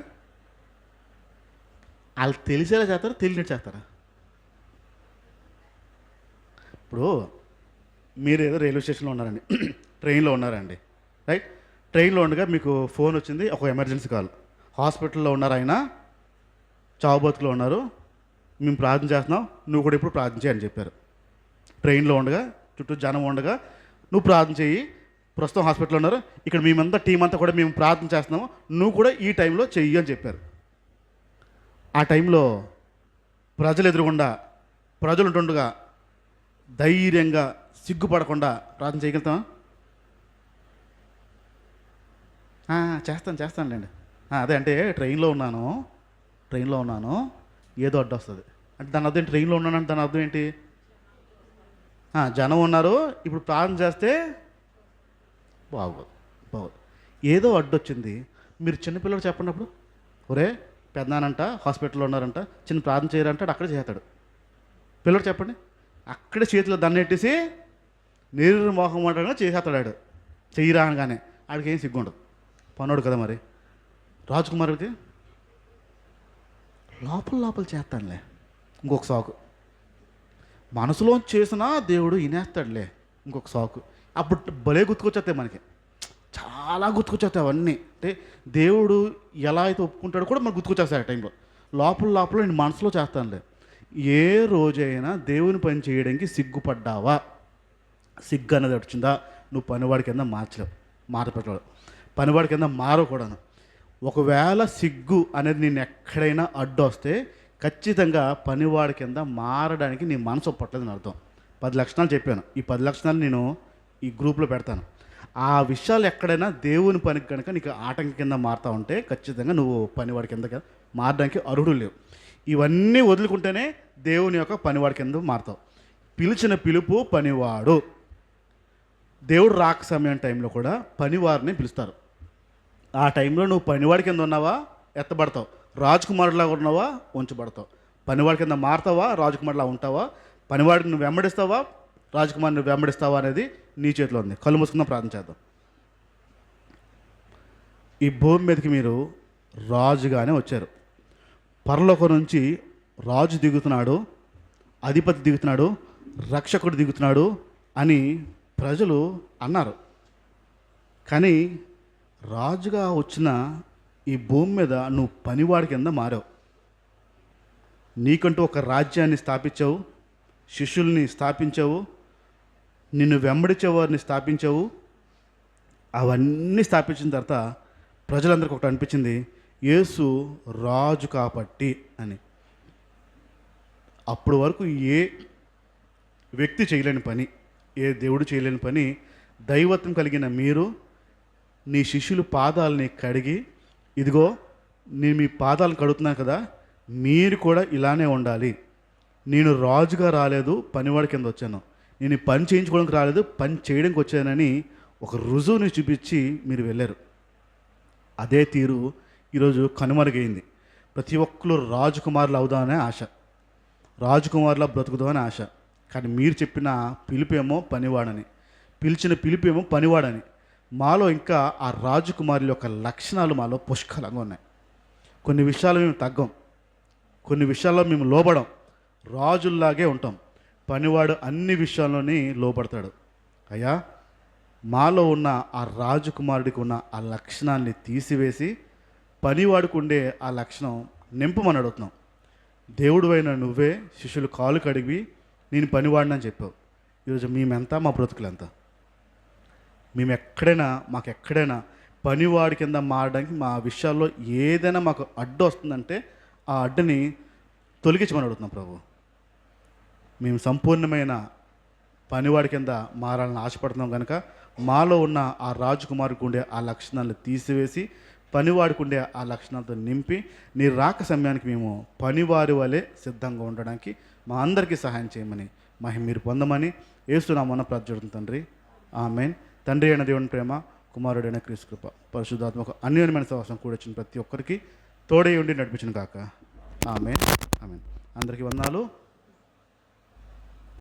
వాళ్ళు తెలిసేలా చేస్తారా, తెలియనట్టు చేస్తారా? ఇప్పుడు మీరు ఏదో రైల్వే స్టేషన్లో ఉన్నారండి, ట్రైన్లో ఉన్నారండి, రైట్? ట్రైన్లో ఉండగా మీకు ఫోన్ వచ్చింది, ఒక ఎమర్జెన్సీ కాల్. హాస్పిటల్లో ఉన్నారు, ఆయన చావు బతుకులో ఉన్నారు, మేము ప్రార్థన చేస్తున్నాం, నువ్వు కూడా ఇప్పుడు ప్రార్థన చేయని చెప్పారు. ట్రైన్లో ఉండగా చుట్టూ జనం ఉండగా నువ్వు ప్రార్థన చేయి, ప్రస్తుతం హాస్పిటల్లో ఉన్నారు, ఇక్కడ మేమంతా టీం అంతా కూడా మేము ప్రార్థన చేస్తున్నాము, నువ్వు కూడా ఈ టైంలో చెయ్యి అని చెప్పారు. ఆ టైంలో ప్రజలు ఎదురుగుండా ప్రజలు ఉంటుండగా ధైర్యంగా సిగ్గుపడకుండా ప్రార్థన చేయగలుగుతామా? చేస్తానులేండి అదే అంటే ట్రైన్లో ఉన్నాను ఏదో అడ్డు వస్తుంది అంటే దాని అర్థం ఏంటి? ట్రైన్లో ఉన్నానంటే దాని అర్థం ఏంటి? జనం ఉన్నారు, ఇప్పుడు ప్రార్థన చేస్తే బాగోదు బాగోదు. ఏదో అడ్డు వచ్చింది. మీరు చిన్నపిల్లలు చెప్పండి అప్పుడు, ఒరే పెద్దనానంట హాస్పిటల్లో ఉన్నారంట, చిన్న ప్రార్థన చేయరంటే అక్కడే చేస్తాడు. పిల్లడు చెప్పండి, అక్కడే చేతిలో దండెట్టేసి నిర్మోహం అంటగా చేసేస్తాడు. చెయ్యిరా అనగానే ఆడికి ఏం సిగ్గుండదు, పనోడు కదా. మరి రాజకుమారుడికి లోపల చేస్తానులే, ఇంకొక సాకు. మనసులో చేసినా దేవుడు వినేస్తాడులే, ఇంకొక సాకు. అప్పుడు భలే గుర్తుకొచ్చేస్తాయి మనకి, చాలా గుర్తుకొచ్చేస్తాయి అవన్నీ. అంటే దేవుడు ఎలా అయితే ఒప్పుకుంటాడో కూడా మనకు గుర్తుకొచ్చేస్తాయి ఆ టైంలో. లోపల నేను మనసులో చేస్తానులే. ఏ రోజైనా దేవుని పని చేయడానికి సిగ్గుపడ్డావా? సిగ్గు అనేది వచ్చిందా? నువ్వు పనివాడి కింద మారపెట్టాడు, పనివాడి కింద మారకూడదు. ఒకవేళ సిగ్గు అనేది నేను ఎక్కడైనా అడ్డు వస్తే ఖచ్చితంగా పనివాడి కింద మారడానికి నీ మనసు ఒప్పట్లేదని అర్థం. 10 లక్షణాలు చెప్పాను, ఈ 10 లక్షణాలు నేను ఈ గ్రూప్లో పెడతాను. ఆ విషయాలు ఎక్కడైనా దేవుని పనికి కనుక నీకు ఆటంకం కింద మారుతూ ఉంటే ఖచ్చితంగా నువ్వు పనివాడి కింద మారడానికి అర్హుడు లేవు. ఇవన్నీ వదులుకుంటేనే దేవుని యొక్క పనివాడి కింద మారుతావు. పిలిచిన పిలుపు పనివాడు. దేవుడు రాక సమయం టైంలో కూడా పనివారిని పిలుస్తారు. ఆ టైంలో నువ్వు పనివాడి కింద ఉన్నావా, ఎత్తబడతావు. రాజకుమారుడిలాగా ఉన్నావా, ఉంచబడతావు. పనివాడి కింద మారుతావా, రాజకుమారులా ఉంటావా, పనివాడికి నువ్వు వెంబడిస్తావా, రాజకుమారిని వెంబడిస్తావా అనేది నీ చేతిలో ఉంది. కళ్ళు మూసుకుందాం, ప్రార్థన చేద్దాం. ఈ భూమి మీదకి మీరు రాజుగానే వచ్చారు. పరలోకం నుంచి రాజు దిగుతున్నాడు, అధిపతి దిగుతున్నాడు, రక్షకుడు దిగుతున్నాడు అని ప్రజలు అన్నారు. కానీ రాజుగా వచ్చిన ఈ భూమి మీద నువ్వు పనివాడి కింద మారావు. నీకంటూ ఒక రాజ్యాన్ని స్థాపించావు, శిష్యుల్ని స్థాపించావు, నిన్ను వెంబడించేవారిని స్థాపించావు. అవన్నీ స్థాపించిన తర్వాత ప్రజలందరికీ ఒకటి అనిపించింది, యేసు రాజు కాబట్టి అని. అప్పటి వరకు ఏ వ్యక్తి చేయలేని పని, ఏ దేవుడు చేయలేని పని దైవత్వం కలిగిన మీరు నీ శిష్యులు పాదాలని కడిగి, ఇదిగో నేను మీ పాదాలను కడుగుతున్నాను కదా, మీరు కూడా ఇలానే ఉండాలి. నేను రాజుగా రాలేదు, పనివాడి కింద వచ్చాను. నేను పని చేయించుకోవడానికి రాలేదు, పని చేయడానికి వచ్చానని ఒక రుజువుని చూపించి మీరు వెళ్ళారు. అదే తీరు ఈరోజు కనుమరుగైంది. ప్రతి ఒక్కరు రాజకుమారులు అవుదామనే ఆశ, రాజకుమారులా బ్రతుకుదామనే ఆశ. కానీ మీరు చెప్పిన పిలుపేమో పనివాడని, పిలిచిన పిలుపేమో పనివాడని. మాలో ఇంకా ఆ రాజకుమారుల యొక్క లక్షణాలు మాలో పుష్కలంగా ఉన్నాయి. కొన్ని విషయాలు మేము తగ్గం, కొన్ని విషయాల్లో మేము లోబడం, రాజుల్లాగే ఉంటాం. పనివాడు అన్ని విషయాల్లోని లోబడతాడు. అయ్యా, మాలో ఉన్న ఆ రాజకుమారుడికి ఉన్న ఆ లక్షణాన్ని తీసివేసి పనివాడికి ఉండే ఆ లక్షణం నింపమని అడుగుతున్నాం. దేవుడు అయిన నువ్వే శిష్యులు కాలు కడిగి నేను పనివాడినని చెప్పావు. ఈరోజు మేమెంత, మా బ్రతుకులు ఎంత? మేము మాకు ఎక్కడైనా పనివాడి కింద మారడానికి మా విషయాల్లో ఏదైనా మాకు అడ్డు వస్తుందంటే ఆ అడ్డుని తొలగించమని అడుగుతున్నాం ప్రభు. మేము సంపూర్ణమైన పనివాడి కింద మారాలని ఆశపడుతున్నాం కనుక మాలో ఉన్న ఆ రాజకుమారికి ఉండే ఆ లక్షణాలను తీసివేసి పనివాడికి ఉండే ఆ లక్షణాలతో నింపి నీ రాక సమయానికి మేము పనివారి వలె సిద్ధంగా ఉండడానికి మా అందరికీ సహాయం చేయమని మహిమ మీరు పొందమని యేసునామమున ప్రార్థిస్తున్నాం తండ్రి, ఆమేన్. తండ్రి అయిన దేవుని ప్రేమ, కుమారుడైన క్రీస్తు కృప, పరిశుద్ధాత్మక అన్యోన్యమైన సహవాసం కూడొచ్చిన ప్రతి ఒక్కరికి తోడై ఉండి నడిపించిన కాక. ఆమేన్, ఆమేన్. అందరికీ వందనాలు.